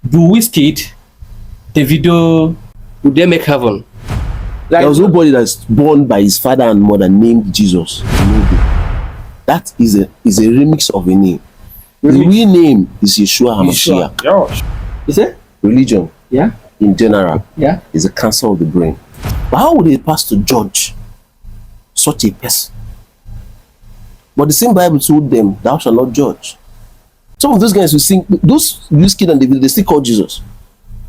Do Wizkid, Davido, would they make heaven? There was nobody that's born by his father and mother named Jesus. Nobody. That is a remix of a name. The real name is Yeshua HaMashiach. Yeah. Is it? Religion, Yeah. in general, Yeah. is a cancer of the brain. But how would a pastor judge such a person? But the same Bible told them, thou shalt not judge. Some of those guys who sing, those Wizkid and Davido, they still call Jesus.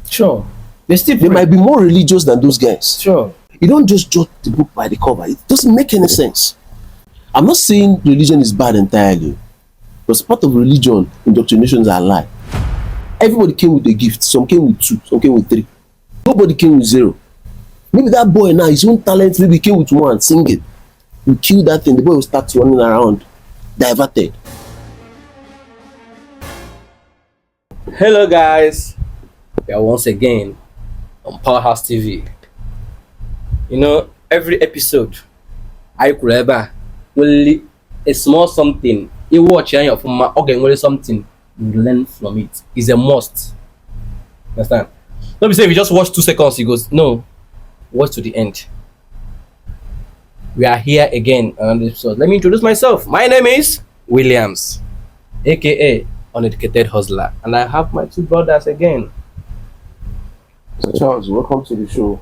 Sure. They might be more religious than those guys. Sure. You don't just judge the book by the cover. It doesn't make any sense. I'm not saying religion is bad entirely. Because part of religion, indoctrinations are a lie. Everybody came with a gift. Some came with 2, some came with 3. Nobody came with 0. Maybe that boy now, his own talent, maybe he came with 1, sing it. You kill that thing, the boy will start running around, diverted. Hello guys, we are once again on Powerhouse TV. You know, every episode I could ever will a small something you watch and from my organ something you learn from it is a must. Understand? Don't be say if you just watch 2 seconds, he goes, no, watch to the end. We are here again on this episode. Let me introduce myself. My name is Williams, aka Uneducated Hustler, and I have my 2 brothers again. So Charles, welcome to the show.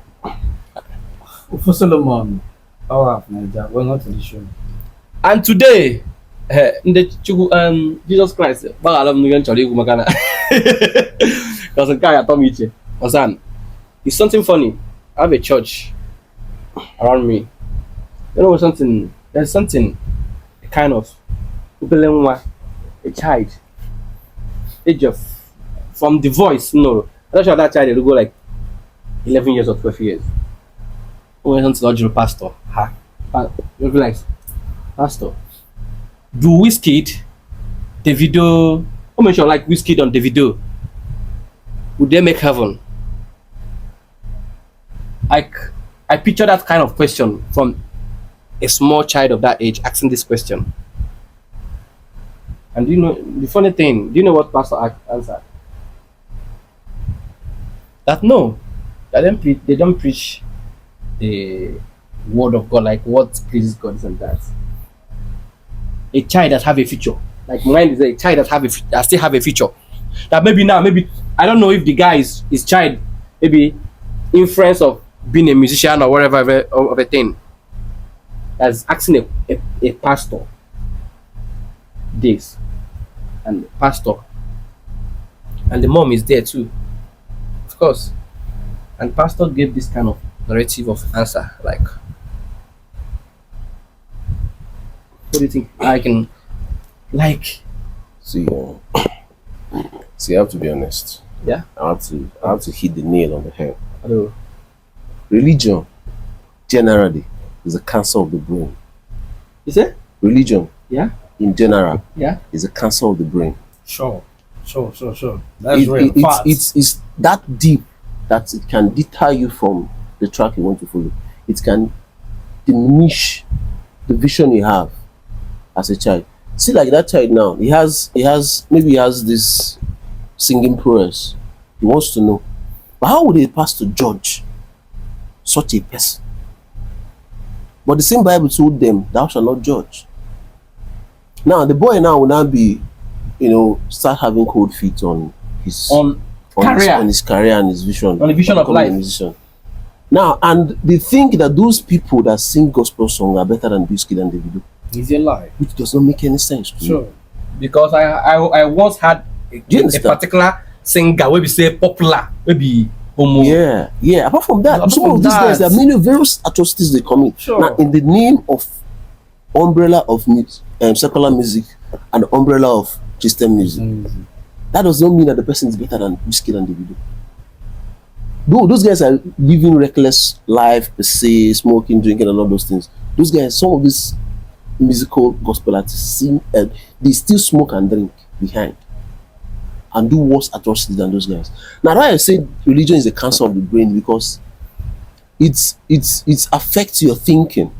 For Solomon, power of Nigeria, welcome to the show. And today, Jesus Christ, it's something funny. I have a church around me. You know something? There's something, a kind of a child, age of, from the voice, no. I'm not sure that child will go like 11 years or 12 years. When something not pastor, you'll be like, pastor, do Wizkid, Davido, how much you like Wizkid on Davido? Would they make heaven? Like, I picture that kind of question from a small child of that age asking this question. And you know the funny thing, do you know what pastor answered? That no, they don't preach the word of God, like what pleases God and that. A child that have a future, like mine is a child that still have a future. That maybe now, maybe I don't know if the guy is child, maybe influence of being a musician or whatever of a thing. As asking a pastor this, and pastor, and the mom is there too, of course, and pastor gave this kind of narrative of answer, like, what do you think I can, like? See, I have to be honest. Yeah, I have to hit the nail on the head. hello. Religion, generally, is a cancer of the brain. Is it? Religion, Yeah, in general, yeah, is a cancer of the brain. Sure. That's real. It's that deep that it can deter you from the track you want to follow. It can diminish the vision you have as a child. See, like that child now, he has this singing prowess. He wants to know. But how would a pastor judge such a person? But the same Bible told them, thou shalt not judge. Now the boy now will now be, start having cold feet on his career, his career and his vision, on the vision of becoming a life. musician. Now, and they think that those people that sing gospel songs are better than Wizkid and Davido, Is a lie. which does not make any sense to me. Sure. Because I once had a particular singer where we say popular, maybe homo. Yeah. Apart from that, Apart some from of these guys, that- there are many various atrocities they commit. Sure. Now, in the name of umbrella of secular music and umbrella of Christian music, that does not mean that the person is better than Wizkid and Davido. Though those guys are living reckless life per se, smoking, drinking, and all those things. Those guys, some of these musical gospel artists sing, they still smoke and drink behind and do worse atrocities than those guys. Now, why I say religion is a cancer of the brain, because it affects your thinking.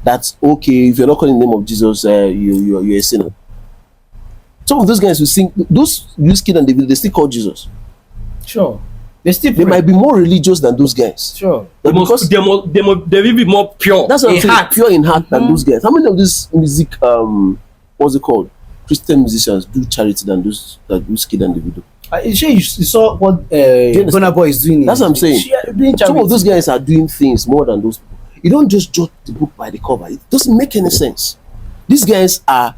That's okay, if you're not calling the name of Jesus, you're a sinner. Some of those guys who sing, those Wizkid and Davido, they still call Jesus. Sure. They still They pray. might be more religious than those guys. Sure. But because they will be more pure. that's what I'm in saying, heart. pure in heart than those guys. How many of these music, what's it called? Christian musicians do charity than those that Wizkid and Davido. Sure, you saw what understand? Burna Boy is doing. That's what I'm saying. Doing Some of those charity. guys are doing things more than those people. You don't just judge the book by the cover. It doesn't make any sense. These guys are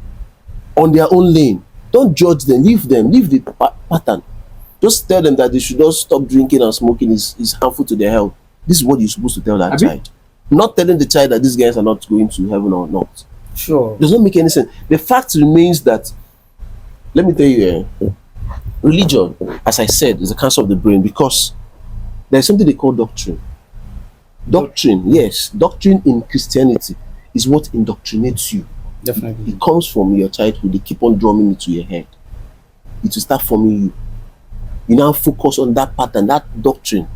on their own lane. Don't judge them. Leave the pattern. Just tell them that they should just stop drinking and smoking is harmful to their health. This is what you're supposed to tell that Abi? child. Not telling the child that these guys are not going to heaven or not. Sure. Does not make any sense. The fact remains that, let me tell you, religion, as I said, is a cancer of the brain because there's something they call doctrine. Doctrine, yes, doctrine in Christianity is what indoctrinates you. Definitely. It comes from your childhood. They keep on drumming it to your head. It will start forming you. You now focus on that pattern, that doctrine.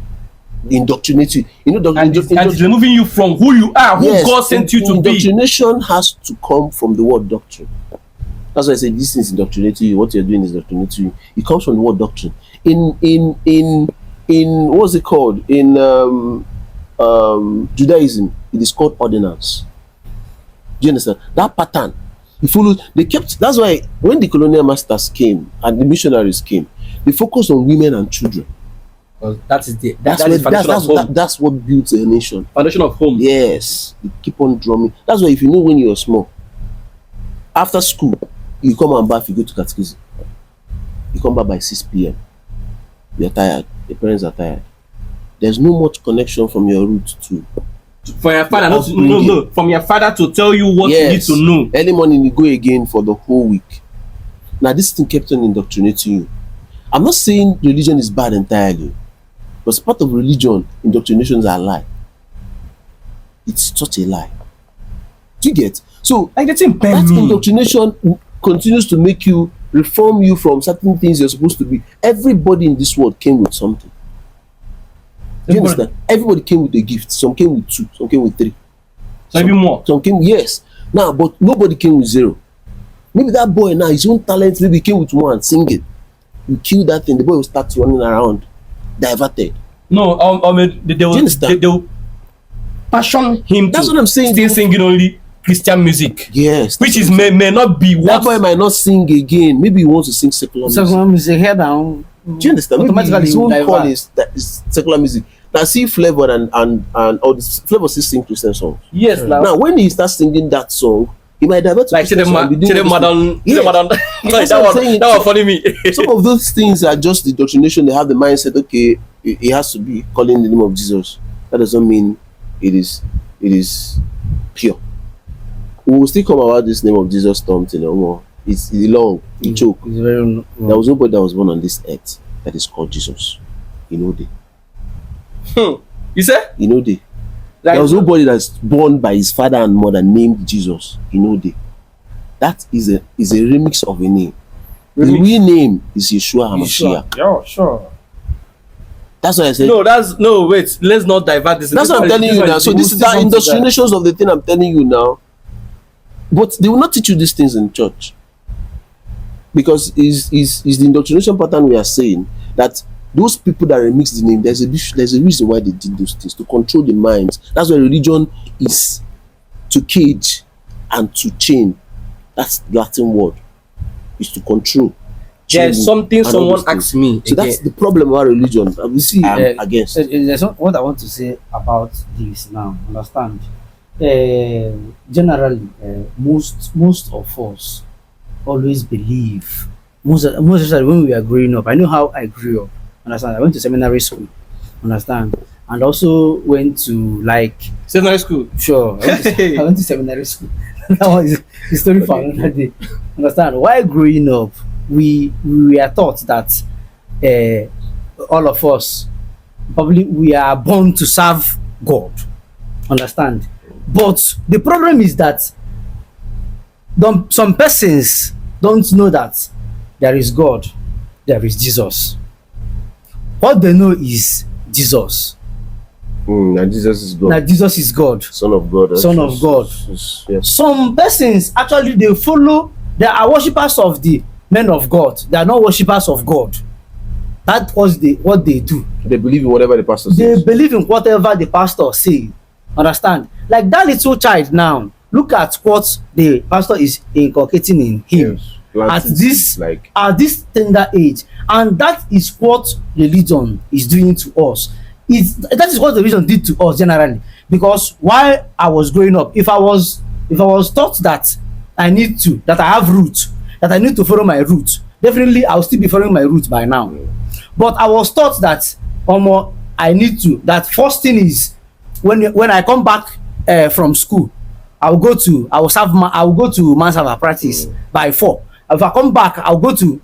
They indoctrinate you. You know, And it's removing you from who you are, who God sent you to be. Indoctrination has to come from the word doctrine. That's why I say this is indoctrinating you. What you're doing is indoctrinating you. It comes from the word doctrine. In what's it called? In Judaism, it is called ordinance. Do you understand? That pattern. You follow. They kept. That's why when the colonial masters came and the missionaries came, they focused on women and children. Well, that is the That's that is foundation of home. that's what builds a nation. Foundation of home. Yes, they keep on drumming. That's why if you know when you're small, after school, you come and bath, you go to catechism. You come back by 6 p.m. You're tired. Your parents are tired. There's no much connection from your root to. For your father, That's no. From your father to tell you what you need to know. Early morning, you go again for the whole week. Now, this thing kept on indoctrinating you. I'm not saying religion is bad entirely, but part of religion, indoctrinations are a lie. It's such a lie. Do you get? So, Like the thing that indoctrination continues to make you reform you from certain things you're supposed to be. Everybody in this world came with something. Do you understand? Everybody came with a gift. Some came with 2, some came with 3. So even more. Some came, yes. Now, but nobody came with 0. Maybe that boy now, his own talent, maybe he came with 1, singing. You kill that thing, the boy will start running around, diverted. No, they will passion him. That's to what I'm saying. Still singing only Christian music. Yes. Which is may not be That what. boy might not sing again. Maybe he wants to sing secular music. So music head down. Do you understand? Maybe Automatically, his you own divert. call is secular music. Now see Flavor and all this Flavor still sing Christian songs. Yes, Sure. like Now when he starts singing that song, he might divert to Christian song and be doing all those things. That's what I'm saying. That was funny me. Some of those things are just the indoctrination. They have the mindset, okay, it has to be calling the name of Jesus. That doesn't mean it is pure. We will still come about this name of Jesus storm thing more. It's long, it's joke. It's very wrong. There was nobody that was born on this earth that is called Jesus. You know they. You said? You know they. Like, There was nobody that's born by his father and mother named Jesus. You know they. That is a remix of a name. The Remix? real name is Yeshua HaMashiach. Yeah, sure. That's why I said. no, wait. Let's not divert this. That's what I'm telling you now. So this is the indoctrinations of the thing I'm telling you now. But they will not teach you these things in church. Because is the indoctrination pattern we are saying that those people that remix the name, there's a reason why they did those things, to control the minds. That's why religion is to cage and to chain. That's the Latin word. Is to control. There's chain, something and all someone those things. asked me. So that's the problem about religion. And we see against. There's what I want to say about this now. Understand? Generally, most of us always believe. Most especially when we are growing up. I know how I grew up. Understand? I went to seminary school. Understand? And also went to Seminary school. sure. I went to seminary school. That was the story for another day. Understand? While growing up, we are taught that all of us probably we are born to serve God. Understand? But the problem is that some persons don't know that there is God, there is Jesus. What they know is Jesus. And Jesus is God. That Jesus is God. Son of God. Son of God. Yes. Some persons actually they follow. They are worshippers of the men of God. They are not worshippers of God. That was what they do. They believe in whatever the pastor They says. believe in whatever the pastor say. Understand? Like that little child now, look at what the pastor is inculcating in him. Yes. At Planting this seeds, like at this tender age, and that is what religion is doing to us. That is what religion did to us generally. Because while I was growing up, if I was taught that that I have roots, that I need to follow my roots, definitely I will still be following my roots by now. But I was taught that I need to, that first thing is when I come back from school, I will go to mass have a practice by 4. If I come back, I'll go to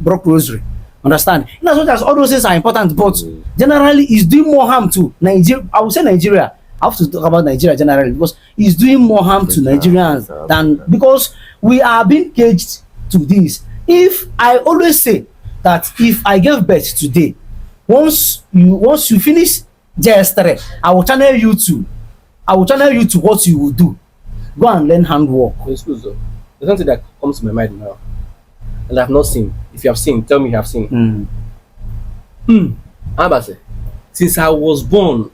Brock Rosary. Understand? In as much as all those things are important, but generally it's doing more harm to Nigeria. I would say Nigeria. I have to talk about Nigeria generally because it's doing more harm to Nigerians than, because we are being caged to this. If I always say that if I give birth today, once you finish JS3, I will channel you to what you will do. Go and learn handwork. Excuse me. There's something that comes to my mind now, and I've not seen. If you have seen, tell me you have seen. Ambassador, since I was born,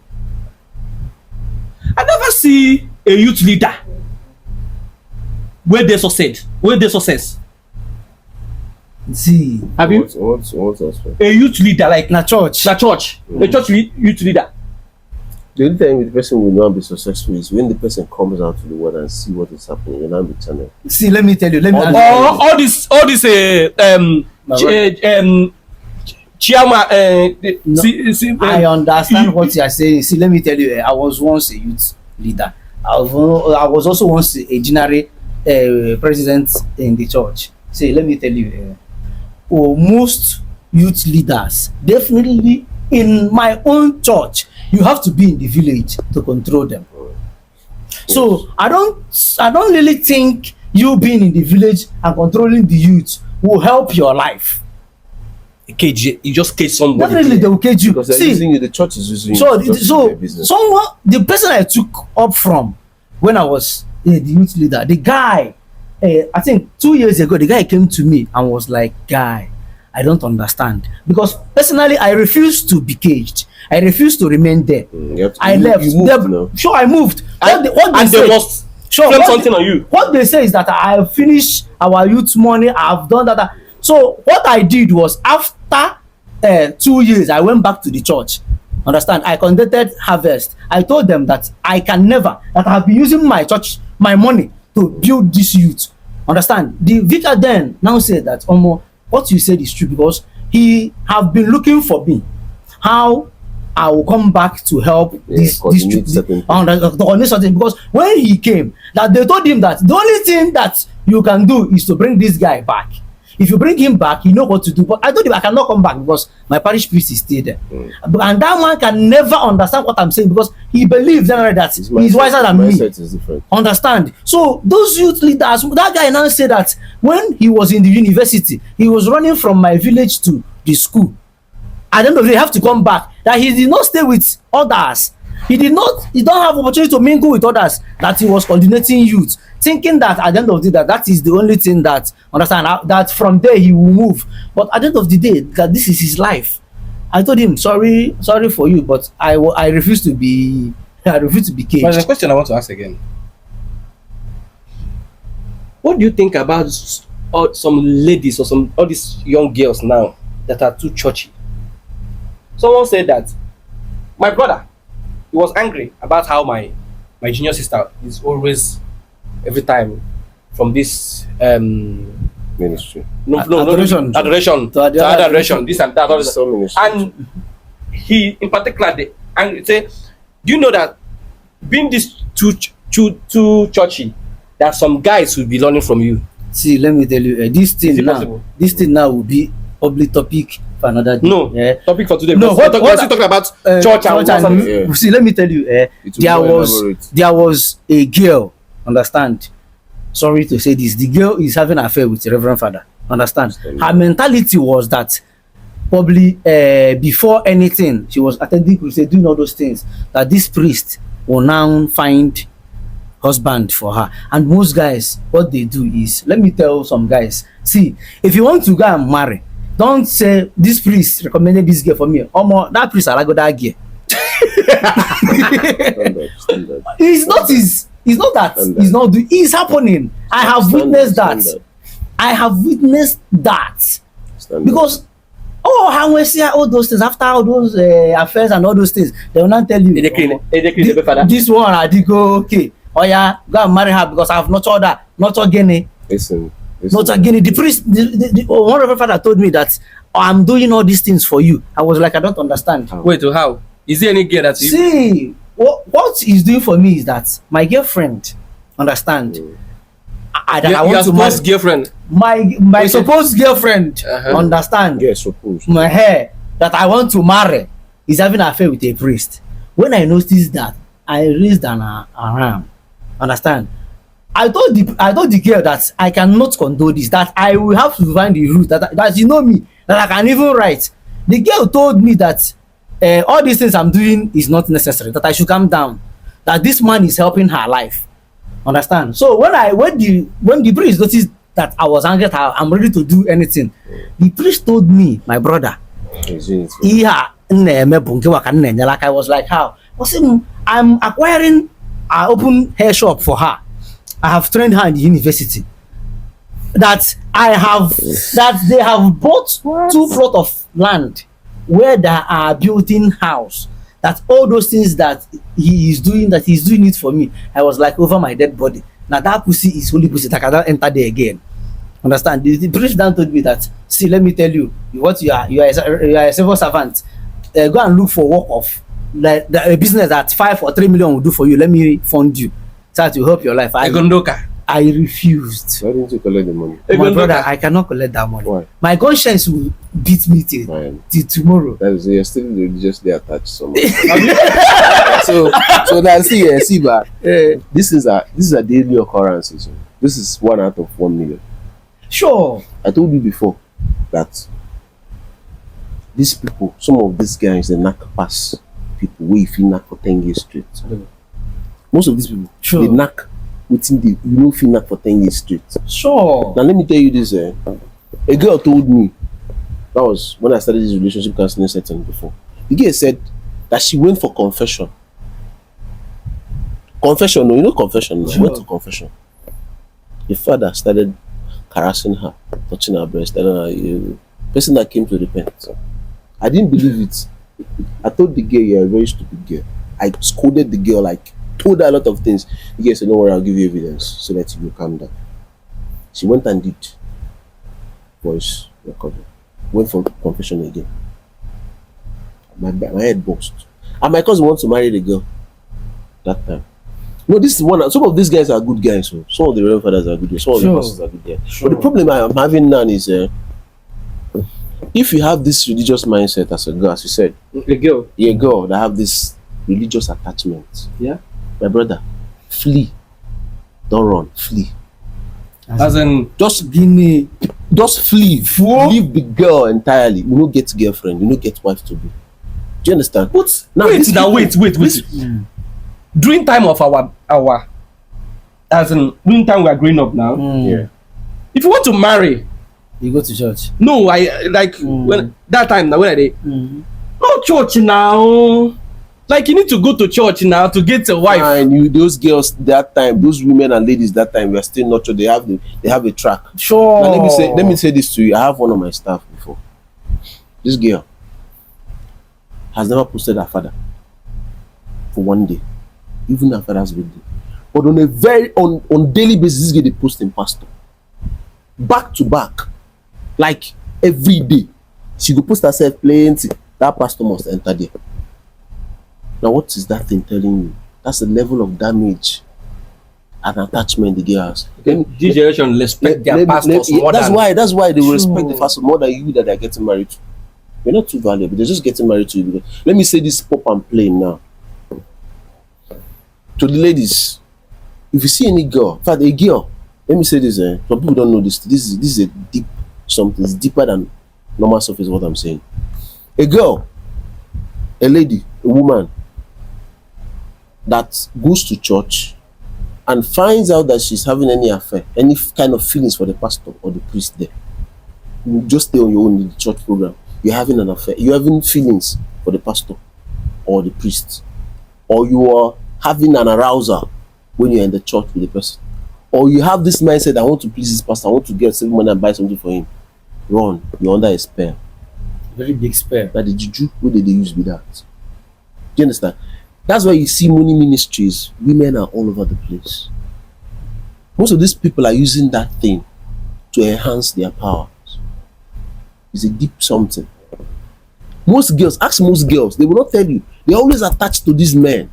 I never see a youth leader where they success. See, Have you? What else? A youth leader like na church. a church youth leader. The only time the person will not be successful is when the person comes out to the world and see what is happening. You'll not be channel. See, let me tell you. All this chairman. I understand what you are saying. See, let me tell you. I was once a youth leader. I was also once a general president in the church. See, let me tell you. Most youth leaders, definitely in my own church, you have to be in the village to control them. So I don't really think you being in the village and controlling the youth will help your life. Cage, you just cage somebody. Definitely they will cage you. Because they're using you, the church is using So you. the person I took up from when I was the youth leader, the guy, I think 2 years ago, the guy came to me and was like, "Guy, I don't understand, because personally I refuse to be caged. I refuse to remain there. I left. You moved, no? Sure, I moved. And they must flip something on you. What they say is that I have finished our youth money. I have done that. So what I did was, after 2 years, I went back to the church. Understand? I conducted harvest. I told them that I can never, that I have been using my church, my money to build this youth. Understand? The vicar then now said that, what you said is true, because he have been looking for me, how I will come back to help this to coordinate something. Because when he came, that they told him that the only thing that you can do is to bring this guy back. If you bring him back, you know what to do. But I told him I cannot come back because my parish priest is still there. And that man can never understand what I'm saying, because he believes that he's wiser than me. Is different. Understand? So those youth leaders, that guy now said that when he was in the university, he was running from my village to the school. At the end of the day, have to come back. That he did not stay with others. He don't have opportunity to mingle with others. That he was coordinating youth, thinking that at the end of the day, that is the only thing that, understand, that from there he will move. But at the end of the day, that this is his life. I told him, sorry for you, but I refuse to be caged. But there's a question I want to ask again. What do you think about some ladies or all these young girls now that are too churchy? Someone said that my brother, he was angry about how my junior sister is always, every time, from this Ministry. adoration to adoration, this and that, and he in particular, and say, do you know that being this too churchy, that some guys will be learning from you? See, let me tell you, this thing now will be public topic for another day. No, topic for today. No, we're still talking about church and see, let me tell you, there was a girl, understand? Sorry to say this, the girl is having an affair with the Reverend Father. Understand? Her mentality was that probably before anything, she was attending crusade, doing all those things, that this priest will now find husband for her. And most guys, what they do is, let me tell some guys, see, if you want to go and marry, don't say this priest recommended this girl for me. Omo, that priest I go that girl. Standard. It's not that Standard. it's not it's happening. I have witnessed that. Standard. I have witnessed that. Standard. Because how we see all those things after all those affairs and all those things, they will not tell you. This one I did go okay. Oh yeah, go and marry her because I have nurtured her, nurtured Guinea, Listen. nurtured Guinea. The priest, one of my father told me that I'm doing all these things for you. I was like, I don't understand. Wait, how? Is there any girl that you... See, what he's doing for me is that my girlfriend, understand? I want to marry girlfriend. my supposed girlfriend, understand? Yeah, suppose. My hair that I want to marry is having an affair with a priest. When I noticed that, I raised an alarm. Understand? I told the girl that I cannot condone this, that I will have to find the route, that you know me, that I can even write. The girl told me that all these things I'm doing is not necessary, that I should calm down, that this man is helping her life. Understand? So when the priest noticed that I was angry, that I'm ready to do anything, the priest told me, my brother, like I was like, how? I said, I'm acquiring an open hair shop for her. I have trained her in the university. That they have bought 2 plots of land where there are built-in house. That all those things that he's doing it for me. I was like over my dead body. Now that pussy is holy pussy. That I cannot enter there again. Understand? The priest then told me that, see, let me tell you, what you are a civil servant. Go and look for work of a business that 5 or 3 million will do for you. Let me fund you, so that will help your life. I refused. Why didn't you collect the money? My brother, I cannot collect that money. Why? My conscience will beat me till tomorrow. That is, you're still religiously attached somehow. so that's see, but this is a daily occurrence. So this is 1 out of 1 million. Sure. I told you before that these people, some of these guys, they knack pass people wey fit knack for 10 years straight. Most of these people, sure, they knack within the fit knack for 10 years straight. Sure. Now let me tell you this. A girl told me, that was when I started this relationship counseling setting before. The girl said that she went for confession. Confession, no, you know confession. She went to confession. The father started harassing her, touching her breast, telling her, you person that came to repent. I didn't believe it. I told the girl, you're a very stupid girl. I scolded the girl, like told her a lot of things. The girl said, don't worry, I'll give you evidence so that you will calm down. She went and did voice recording. Went for confession again. My head burst. And my cousin wants to marry the girl that time. No, this is one. Some of these guys are good guys. So some of the reverend fathers are good guys. Some of the pastors are good guys. Sure. But the problem I'm having now is, if you have this religious mindset as a girl, as you said, a girl that have this religious attachment. Yeah. My brother, flee. Don't run. Flee. As in, just flee. Leave the girl entirely. You don't get girlfriend. You don't get wife to be. Do you understand? But now, wait. During time of our as in during time we are growing up now. Yeah. If you want to marry, you go to church. No, I like when that time now when I did. No church now. Like you need to go to church now to get a wife. And those girls that time, those women and ladies that time, we are still not sure. They have a track. Sure. Now let me say this to you. I have one of my staff before. This girl has never posted her father for 1 day, even her father's birthday. But on a on daily basis, this girl they post in pastor, back to back, like every day. She go post herself plenty. That pastor must enter there. Now, what is that thing telling you? That's the level of damage and attachment the girl has. This generation respect their pastors more that's than... That's why they will respect the pastor more than you that they're getting married to. You're not too valuable. They're just getting married to you. Let me say this pop and plain now. To the ladies, if you see any girl, in fact, a girl, let me say this, some people don't know this. This is a deep something. It's deeper than normal surface, what I'm saying. A girl, a lady, a woman that goes to church and finds out that she's having any affair, any kind of feelings for the pastor or the priest there, You just stay on your own in the church program. You're having an affair. You're having feelings for the pastor or the priest, or you are having an arousal when you're in the church with the person, or you have this mindset, I want to please this pastor, I want to get some money and buy something for him. Run, you're under a spell. Very big spell. That the juju, what did they use with that? Do you understand? That's why you see money ministries, women are all over the place. Most of these people are using that thing to enhance their powers. It's a deep something. Most girls, ask most girls, they will not tell you. They're always attached to these men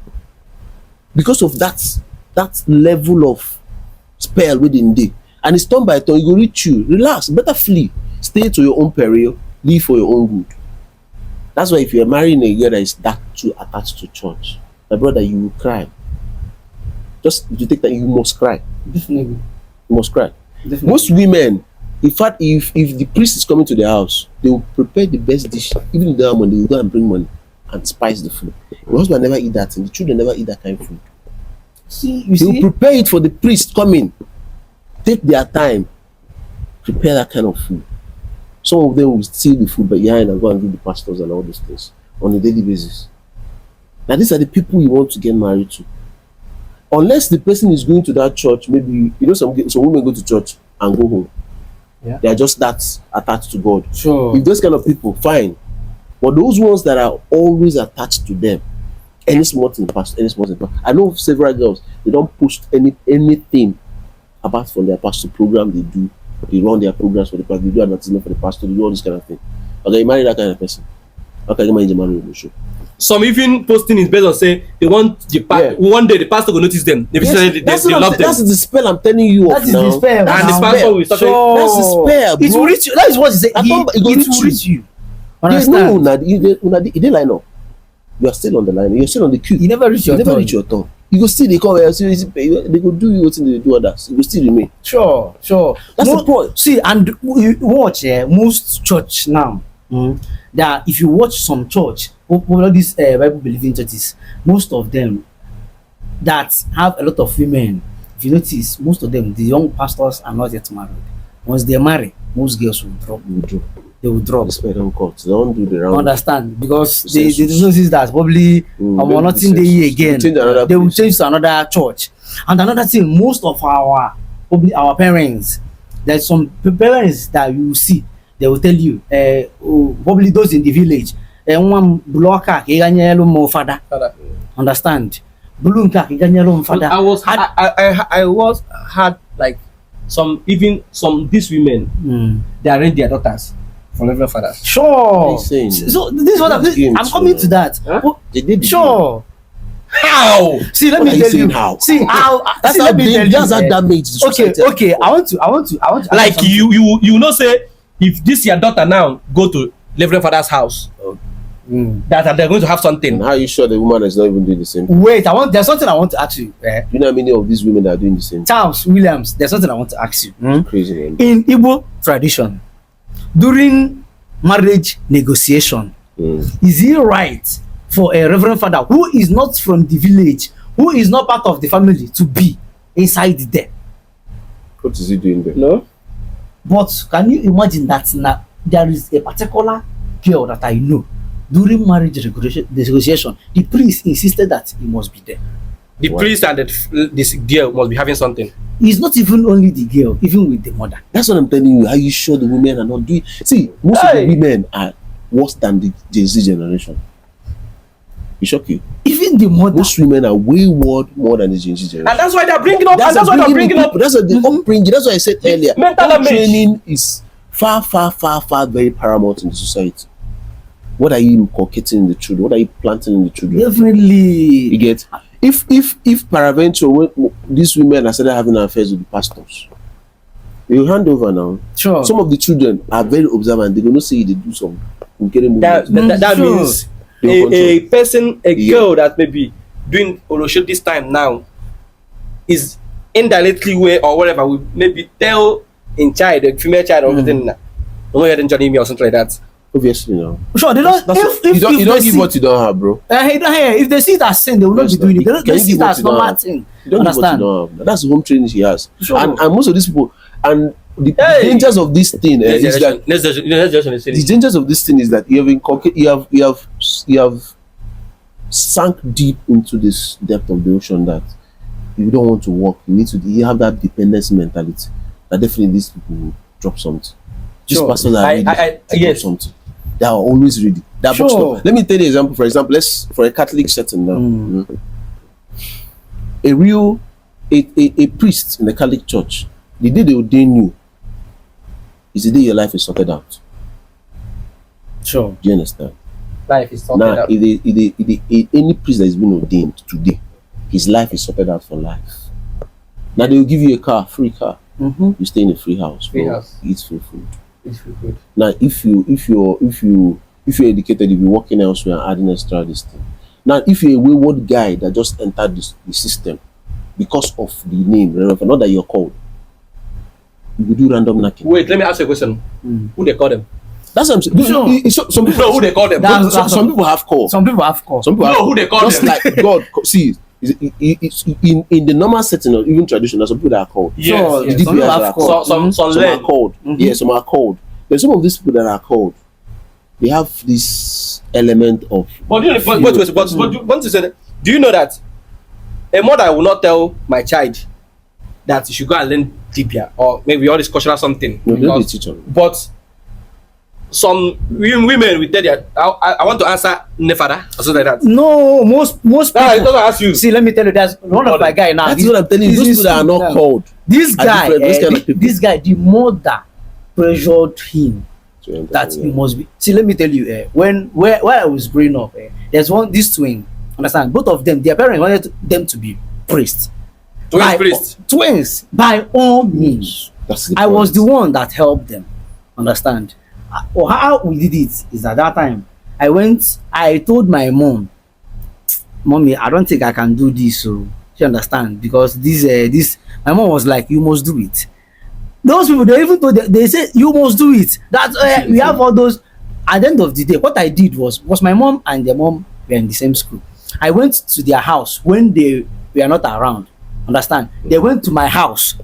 because of that level of spell within them. And it's turn by turn, you go reach you. Relax, better flee. Stay to your own peril, live for your own good. That's why if you're marrying a girl that is that too attached to church, my brother, you will cry. Just if you take that, you must cry. Definitely. You must cry. Definitely. Most women, in fact, if the priest is coming to their house, they will prepare the best dish. Even if they have money, they will go and bring money and spice the food. Your husband never eat that, and the children never eat that kind of food. See, you They will see, prepare it for the priest coming. Take their time, prepare that kind of food. Some of them will steal the food behind and go and give the pastors and all those things on a daily basis. Now, these are the people you want to get married to. Unless the person is going to that church, maybe, you know, some women go to church and go home. Yeah. They are just that attached to God. sure. If those kind of people, fine. But those ones that are always attached to them, any small thing past, any small thing past. I know of several girls, they don't post anything apart from their pastor program they do. They run their programs for the pastor, they do advertisement for the pastor, they do all this kind of thing. Okay, you marry that kind of person. Okay, you marry the show. Some even posting is based on say they want one day the pastor will notice them. They love them. That's the spell I'm telling you That of is now. the spell. And the pastor will start saying, That's the spell, It bro. will reach you. That is what he said. I thought it It will reach will you. reach you. There's no Understand? it didn't line up. You are still on the line. You're still on the queue. You never reach You your never turn. reach your turn. You go still they come here, they go do you what they do others. You go still remain. Sure. That's the point. See, and you watch most church now. That if you watch some church, all these Bible believing churches, most of them that have a lot of women. If you notice, most of them, the young pastors are not yet married. Once they marry, most girls will drop. They will drop. The spell don't cut. They don't do the round. Understand? Because they Census. notice that probably maybe nothing the they here census. again. Change another They will place. change to another church. And another thing, most of probably our parents, there's some parents that you see, they will tell you, probably those in the village, one blocker, father. Understand? Balloon car, father. I was had like some these women they arrange their daughters for Reverend fathers. Sure. Insane. So this is what I'm coming to that. Huh? Oh, They did the sure. How? See, let What me are you tell saying you. how? See how. That's see, how let me tell you. that's how damaged the Okay, society. okay. I want to. Like something. you know say if this your daughter now go to Reverend father's house that they're going to have something. And how are you sure the woman is not even doing the same? Wait, there's something I want to ask you. You know how many of these women that are doing the same? Charles Williams, there's something I want to ask you. Crazy, man. In Igbo tradition, during marriage negotiation, is it right for a reverend father who is not from the village, who is not part of the family, to be inside there? What is he doing there? No? But can you imagine that now there is a particular girl that I know during marriage negotiation, the priest insisted that he must be there. The What? priest and this girl must be having something. It's not even only the girl, even with the mother. That's what I'm telling you. Are you sure the women are not doing? See, most of the women are worse than the Gen Z generation. It shock you. Even the mother. Most women are wayward more than the Gen Z generation. And that's why they're bringing up. And that's why they're bringing up. That's what the upbringing. That's what I said earlier. mental Home damage. training is far very paramount in the society. What are you inculcating in the children? What are you planting in the children? Definitely. You get? If peradventure when these women are started having affairs with the pastors, they will hand over now. Sure. Some of the children are very observant. They will not say they do some getting That Sure. means They a person, a girl that may be doing Orosho this time now is indirectly way or whatever will maybe tell in child, a female child or everything. No one had Johnny me or something like that. obviously now. Sure, they don't. You don't they give see, what you don't have, bro. if they see it as sin, they will not Yes, be doing no. it. They don't Can they you see give it what as you don't normal have? thing. You don't give what you Understand? don't have. That's the home training she has. Sure. And most of these people, and the Hey! dangers of this thing is that Next generation is the saying dangers of this thing is that you have sunk deep into this depth of the ocean that you don't want to walk. You have that dependency mentality that definitely these people will drop something. These Sure. pastors are ready to drop yes. something. They are always ready. That Sure. bookstore. Let me tell you an example. For example, let's for a Catholic setting now. A real a priest in the Catholic Church, the day they ordain you is the day your life is sorted out. Sure. Do you understand? life is sorted Now, out. if any priest that has been ordained today, his life is sorted out for life. Now they will give you a car, free car. Mm-hmm. You stay in a free house. Free bro. house. Eat free food. It's good. Now, if you're educated, you'll be working elsewhere and adding extra this thing. Now, if you're a wayward guy that just entered the system because of the name, remember, not that you're called, you will do random knocking. Wait, let me ask you a question. Who they call them? That's what I'm saying. Sure. Some You know who they call them? some people have call. Some people have cause. Some people You have know who they call just them? like God. See, it's in the normal setting or even tradition, there's some people that are called. Sure, Yes, The yes. some DPS people that have are cause. called. Some Some are learn. called. Yeah, some are called. There's some of these people that are called. They have this element of. But you know, but want to say that, do you know that a mother will not tell my child that you should go and learn DPR or maybe all this cultural something? No, they don't Because- teach them. But some women will tell you, I want to answer father or something like that. No, most Now it people. doesn't ask you. See, let me tell you, there's one of my guy now. That's he's- what I'm telling you. he's Those in people that are school not now. called. This are guy, different. Those kind of people. this guy, the mother pressured him that he must be. See, let me tell you, where I was growing up, there's this twin. Understand? Both of them, their parents wanted them to be priests. Twins priest. Twins, by all means. That's the I was point. the one that helped them. Understand? Or how we did it is at that time I told my mom, "Mommy, I don't think I can do this." So she understand, because this my mom was like, "You must do it." Those people, they even told they said you must do it. That we have all those. At the end of the day, what I did was my mom and their mom were in the same school. I went to their house when they were not around. Understand? They went to my house.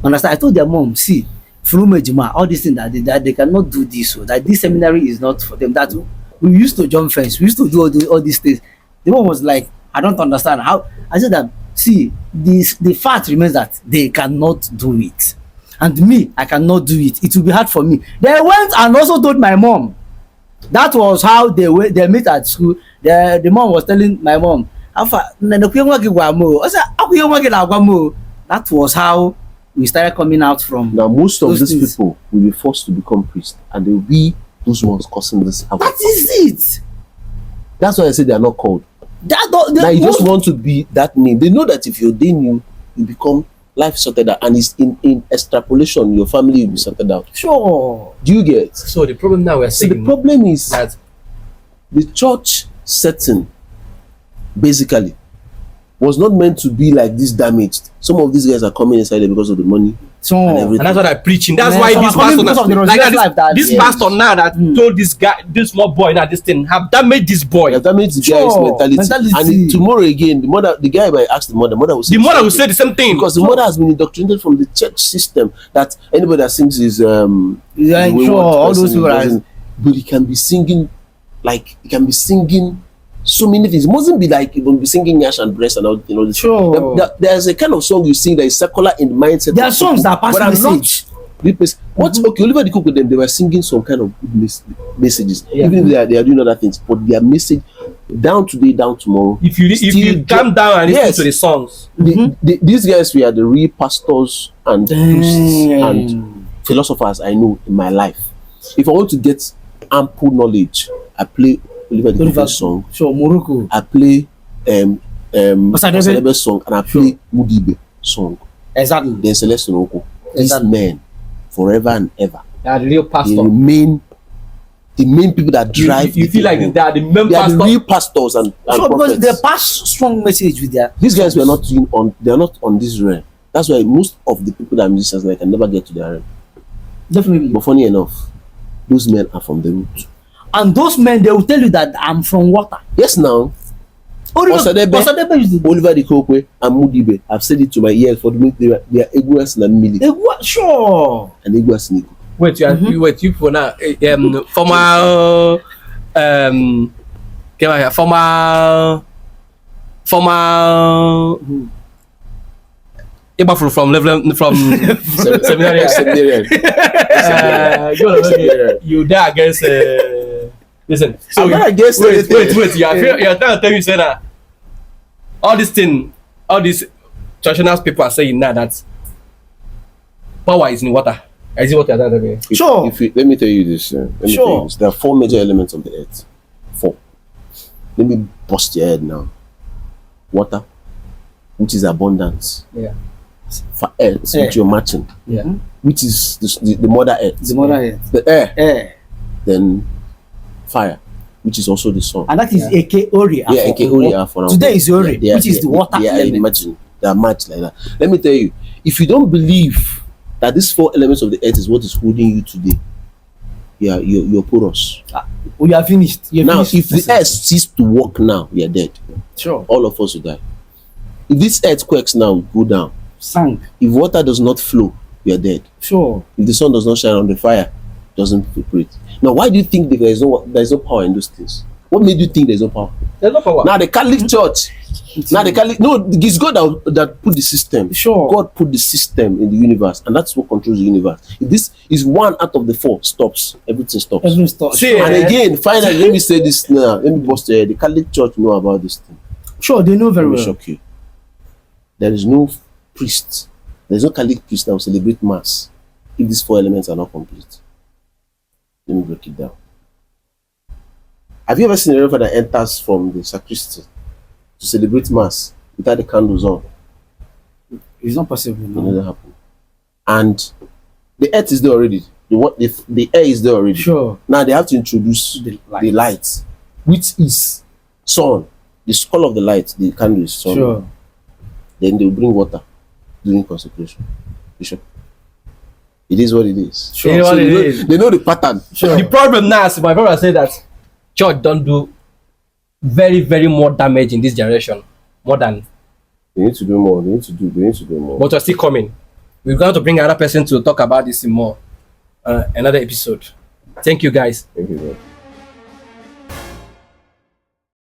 Understand? I told their mom, "See, Fulumejima, all these things that they cannot do this, so that this seminary is not for them. That we used to jump fence, we used to do all these things." The one was like, "I don't understand how." I said that, "See, the fact remains that they cannot do it, and me, I cannot do it. It will be hard for me." They went and also told my mom. That was how they met at school. The mom was telling my mom, "That was how we started coming out from." Now, most of those these things. people will be forced to become priests, and they will be those ones causing this havoc. That is it. That's why I say they are not called. That Now, you just want to be that name. They know that if you ordain you become life sorted out, and it's in extrapolation, your family will be sorted out. Sure. Do you get? So the problem now we're So the saying problem is that the church setting basically was not meant to be like this damaged. Some of these guys are coming inside there because of the money So and everything. and that's what I'm preaching. That's Yeah, why some this are coming pastor because of the now, like religious life that- this yes. pastor now that told this guy, this small boy that this thing have damaged this boy. They have damaged the guy's Sure, mentality. mentality. And tomorrow again, the guy might ask the mother will say The mother same will thing. say the same thing. Because the mother has been indoctrinated from the church system that anybody that sings is Yeah, the wayward sure, all person, those people are- doesn't- but he can be singing so many things. It mustn't be like you will be singing yash and breast and all this. Sure. There's a kind of song you sing that is secular in the mindset. There are of songs people, that pass but are message. What okay, Oliver the Cook with them, they were singing some kind of good messages. Yeah. Even if they are doing other things, but their message down today, down tomorrow. If you still calm down and listen Yes. to the songs, These guys were the real pastors and priests and philosophers I know in my life. If I want to get ample knowledge, I play Oliver the Cook song. Sure, Morocco. I play Osadebe. Osadebe song, and I play Mudibe song. Exactly. Then Celeste Onoko. These Exactly. men, forever and ever, they are the real they pastor. remain the main people that drive. You the feel like thing. they are the main They are the pastor. real pastors and Sure, because prophets. they pass strong message with their. These guys were not they are not on this realm. That's why most of the people that are musicians like can never get to their realm. Definitely. But funny enough, those men are from the root. And those men, they will tell you that I'm from water. Yes, now Osadebe, Osadebe is the Oliver the Kokwe, and Mudibe. I've said it to my ears for the they are Eguas and Mili. Sure. And Eguas Nico. Wait, you for now. Former, former. Eba from level from seminary. You there against. Listen. So I'm not against anything. wait. You're trying to tell me say that all these traditional people are saying now that power is in water. Is it what you're trying to tell me? Sure. Let me tell you this. Sure. There are 4 major elements of the earth. 4. Let me bust your head now. Water, which is abundance. Yeah. For earth, which you're matching. Yeah. Which is the mother earth. The mother earth. The air. Air. Then fire, which is also the sun. And that is Eke Ori. Yeah, Eke Ori Afon. Today is Ori, which is the water Yeah, element. imagine they are matched like that. Let me tell you, if you don't believe that these 4 elements of the earth is what is holding you today, you're porous. We are finished. You're Now, finished. if the earth ceases to work now, you're dead. Sure. All of us will die. If this earthquakes now go down, Sank. if water does not flow, you're dead. Sure. If the sun does not shine on the fire, doesn't evaporate. Now, why do you think there is no power in those things? What made you think there's no power? There's no power. Now the Catholic Church, it's God that put the system. Sure. God put the system in the universe, and that's what controls the universe. If this is 1 out of the 4 stops, everything stops. Everything stops. See, And again, finally, let me say this now. Let me bust your head. The Catholic Church know about this thing. Sure, they know very Let me well. shock you. There is no priest. There is no Catholic priest that will celebrate mass if these 4 elements are not complete. Let me break it down. Have you ever seen a reverend that enters from the sacristy to celebrate mass without the candles on? It's not possible. It No. doesn't happen. And the earth is there already. The air is there already. Sure. Now they have to introduce The the light, which is sun. The skull of the light, the candle is sun. Sure. Then they will bring water during consecration. Bishop. It is what it is. It is what it is. They know the pattern. Sure. The problem now is my brother said that church don't do very, very more damage in this generation. More than, They need to do more. They need to do more. but we're still coming. We're going to bring another person to talk about this in more. Another episode. Thank you guys. Thank you, man.